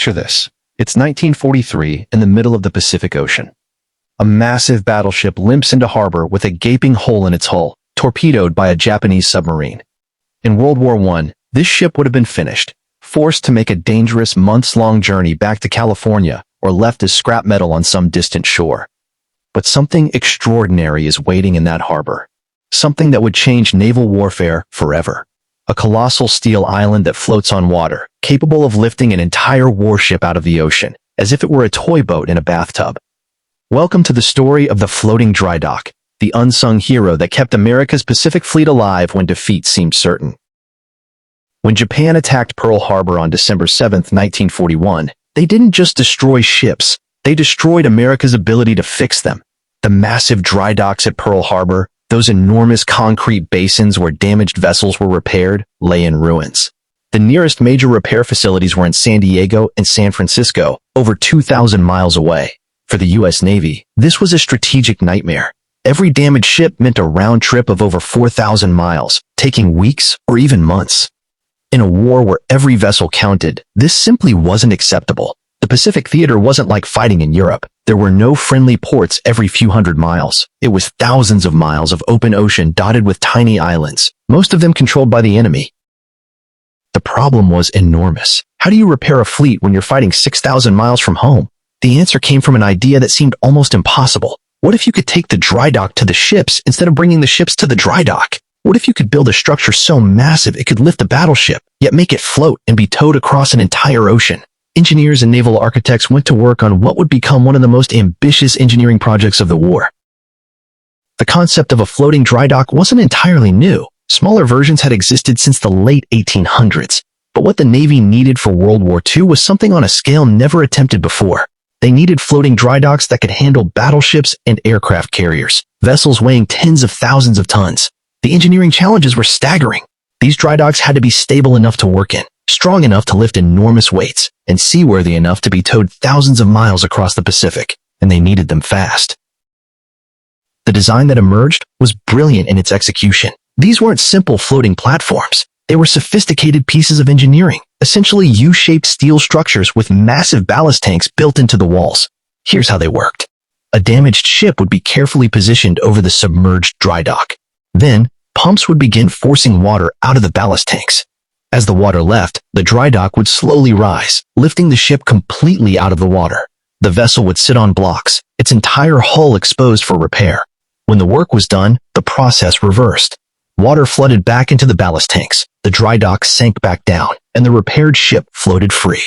Picture this. It's 1943 in the middle of the Pacific Ocean. A massive battleship limps into harbor with a gaping hole in its hull, torpedoed by a Japanese submarine. In World War I, this ship would have been finished, forced to make a dangerous months-long journey back to California or left as scrap metal on some distant shore. But something extraordinary is waiting in that harbor. Something that would change naval warfare forever. A colossal steel island that floats on water, capable of lifting an entire warship out of the ocean, as if it were a toy boat in a bathtub. Welcome to the story of the floating Drydock, the unsung hero that kept America's Pacific Fleet alive when defeat seemed certain. When Japan attacked Pearl Harbor on December 7, 1941, they didn't just destroy ships, they destroyed America's ability to fix them. The massive dry docks at Pearl Harbor, those enormous concrete basins where damaged vessels were repaired, lay in ruins. The nearest major repair facilities were in San Diego and San Francisco, over 2,000 miles away. For the U.S. Navy, this was a strategic nightmare. Every damaged ship meant a round trip of over 4,000 miles, taking weeks or even months. In a war where every vessel counted, this simply wasn't acceptable. The Pacific theater wasn't like fighting in Europe. There were no friendly ports every few hundred miles. It was thousands of miles of open ocean dotted with tiny islands, most of them controlled by the enemy. The problem was enormous. How do you repair a fleet when you're fighting 6,000 miles from home? The answer came from an idea that seemed almost impossible. What if you could take the dry dock to the ships instead of bringing the ships to the dry dock? What if you could build a structure so massive it could lift a battleship, yet make it float and be towed across an entire ocean? Engineers and naval architects went to work on what would become one of the most ambitious engineering projects of the war. The concept of a floating dry dock wasn't entirely new. Smaller versions had existed since the late 1800s. But what the Navy needed for World War II was something on a scale never attempted before. They needed floating dry docks that could handle battleships and aircraft carriers, vessels weighing tens of thousands of tons. The engineering challenges were staggering. These dry docks had to be stable enough to work in, strong enough to lift enormous weights, and seaworthy enough to be towed thousands of miles across the Pacific, and they needed them fast. The design that emerged was brilliant in its execution. These weren't simple floating platforms. They were sophisticated pieces of engineering, essentially U-shaped steel structures with massive ballast tanks built into the walls. Here's how they worked. A damaged ship would be carefully positioned over the submerged dry dock. Then, pumps would begin forcing water out of the ballast tanks. As the water left, the dry dock would slowly rise, lifting the ship completely out of the water. The vessel would sit on blocks, its entire hull exposed for repair. When the work was done, the process reversed. Water flooded back into the ballast tanks, the dry dock sank back down, and the repaired ship floated free.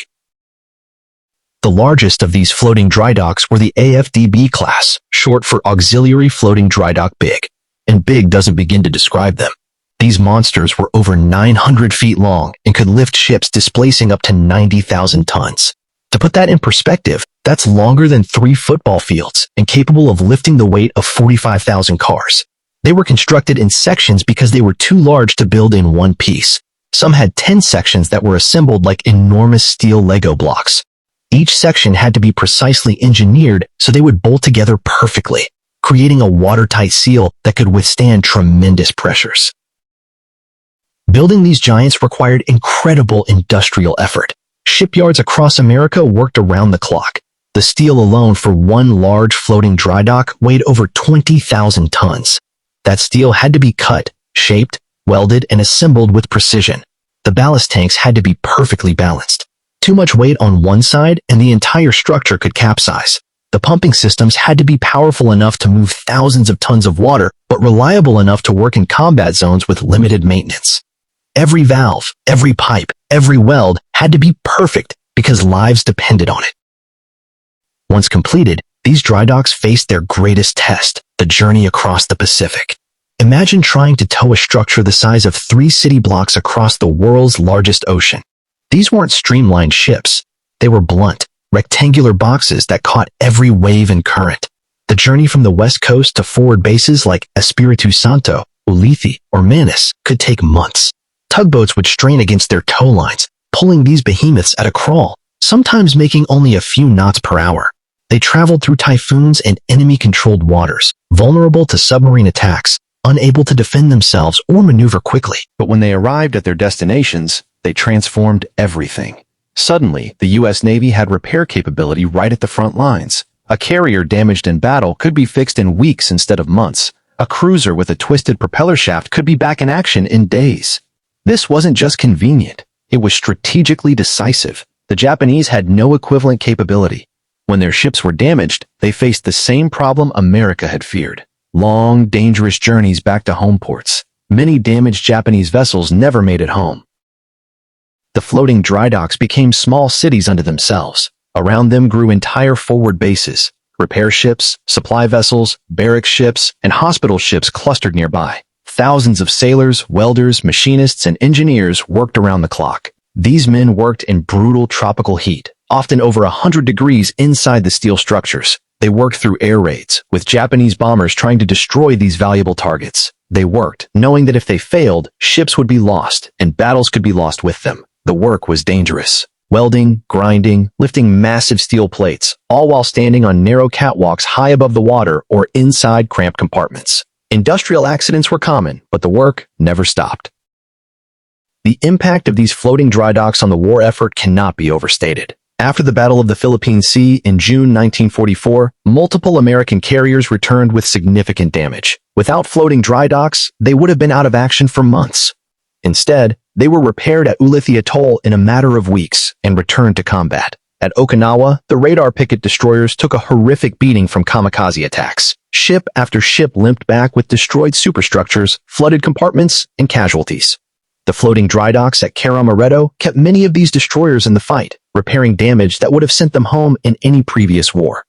The largest of these floating dry docks were the AFDB class, short for Auxiliary Floating Dry Dock Big. And big doesn't begin to describe them. These monsters were over 900 feet long and could lift ships displacing up to 90,000 tons. To put that in perspective, that's longer than 3 football fields and capable of lifting the weight of 45,000 cars. They were constructed in sections because they were too large to build in one piece. Some had 10 sections that were assembled like enormous steel Lego blocks. Each section had to be precisely engineered so they would bolt together perfectly, creating a watertight seal that could withstand tremendous pressures. Building these giants required incredible industrial effort. Shipyards across America worked around the clock. The steel alone for one large floating dry dock weighed over 20,000 tons. That steel had to be cut, shaped, welded, and assembled with precision. The ballast tanks had to be perfectly balanced. Too much weight on one side and the entire structure could capsize. The pumping systems had to be powerful enough to move thousands of tons of water, but reliable enough to work in combat zones with limited maintenance. Every valve, every pipe, every weld had to be perfect because lives depended on it. Once completed, these dry docks faced their greatest test, the journey across the Pacific. Imagine trying to tow a structure the size of 3 city blocks across the world's largest ocean. These weren't streamlined ships. They were blunt, rectangular boxes that caught every wave and current. The journey from the west coast to forward bases like Espiritu Santo, Ulithi, or Manus could take months. Tugboats would strain against their tow lines, pulling these behemoths at a crawl, sometimes making only a few knots per hour. They traveled through typhoons and enemy-controlled waters, vulnerable to submarine attacks, unable to defend themselves or maneuver quickly. But when they arrived at their destinations, they transformed everything. Suddenly, the U.S. Navy had repair capability right at the front lines. A carrier damaged in battle could be fixed in weeks instead of months. A cruiser with a twisted propeller shaft could be back in action in days. This wasn't just convenient. It was strategically decisive. The Japanese had no equivalent capability. When their ships were damaged, they faced the same problem America had feared. Long, dangerous journeys back to home ports. Many damaged Japanese vessels never made it home. The floating dry docks became small cities unto themselves. Around them grew entire forward bases. Repair ships, supply vessels, barrack ships, and hospital ships clustered nearby. Thousands of sailors, welders, machinists, and engineers worked around the clock. These men worked in brutal tropical heat, often over 100 degrees inside the steel structures. They worked through air raids, with Japanese bombers trying to destroy these valuable targets. They worked, knowing that if they failed, ships would be lost, and battles could be lost with them. The work was dangerous. Welding, grinding, lifting massive steel plates, all while standing on narrow catwalks high above the water or inside cramped compartments. Industrial accidents were common, but the work never stopped. The impact of these floating dry docks on the war effort cannot be overstated. After the Battle of the Philippine Sea in June 1944, multiple American carriers returned with significant damage. Without floating dry docks, they would have been out of action for months. Instead, they were repaired at Ulithi Atoll in a matter of weeks and returned to combat. At Okinawa, the radar picket destroyers took a horrific beating from kamikaze attacks. Ship after ship limped back with destroyed superstructures, flooded compartments, and casualties. The floating dry docks at Caramaretto kept many of these destroyers in the fight, repairing damage that would have sent them home in any previous war.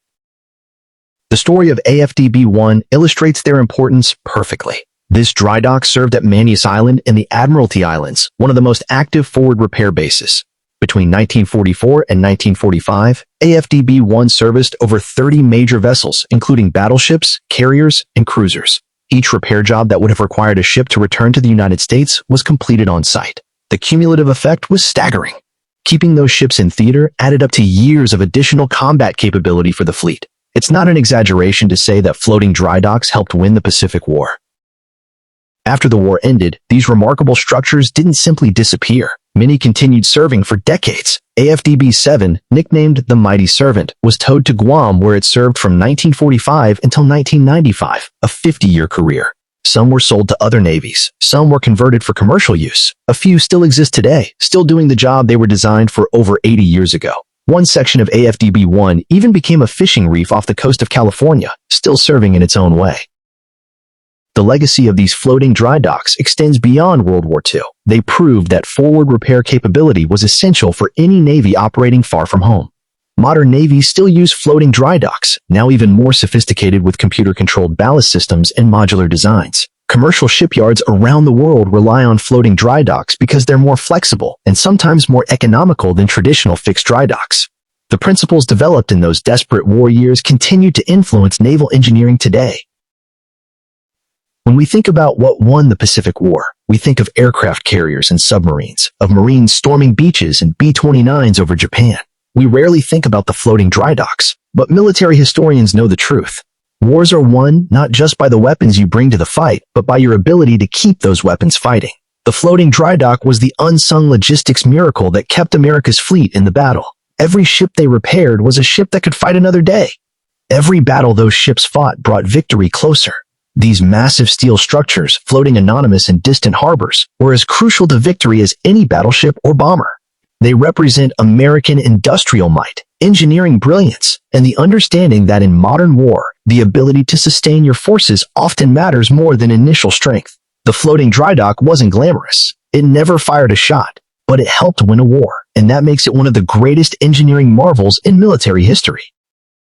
The story of AFDB-1 illustrates their importance perfectly. This dry dock served at Manus Island in the Admiralty Islands, one of the most active forward repair bases. Between 1944 and 1945, AFDB-1 serviced over 30 major vessels, including battleships, carriers, and cruisers. Each repair job that would have required a ship to return to the United States was completed on site. The cumulative effect was staggering. Keeping those ships in theater added up to years of additional combat capability for the fleet. It's not an exaggeration to say that floating dry docks helped win the Pacific War. After the war ended, these remarkable structures didn't simply disappear. Many continued serving for decades. AFDB-7, nicknamed the Mighty Servant, was towed to Guam where it served from 1945 until 1995, a 50-year career. Some were sold to other navies. Some were converted for commercial use. A few still exist today, still doing the job they were designed for over 80 years ago. One section of AFDB-1 even became a fishing reef off the coast of California, still serving in its own way. The legacy of these floating dry docks extends beyond World War II. They proved that forward repair capability was essential for any navy operating far from home. Modern navies still use floating dry docks, now even more sophisticated with computer-controlled ballast systems and modular designs. Commercial shipyards around the world rely on floating dry docks because they're more flexible and sometimes more economical than traditional fixed dry docks. The principles developed in those desperate war years continue to influence naval engineering today. When we think about what won the Pacific War, we think of aircraft carriers and submarines, of Marines storming beaches and B-29s over Japan. We rarely think about the floating dry docks, but military historians know the truth. Wars are won not just by the weapons you bring to the fight, but by your ability to keep those weapons fighting. The floating dry dock was the unsung logistics miracle that kept America's fleet in the battle. Every ship they repaired was a ship that could fight another day. Every battle those ships fought brought victory closer. These massive steel structures, floating anonymous in distant harbors, were as crucial to victory as any battleship or bomber. They represent American industrial might, engineering brilliance, and the understanding that in modern war, the ability to sustain your forces often matters more than initial strength. The floating dry dock wasn't glamorous. It never fired a shot, but it helped win a war, and that makes it one of the greatest engineering marvels in military history.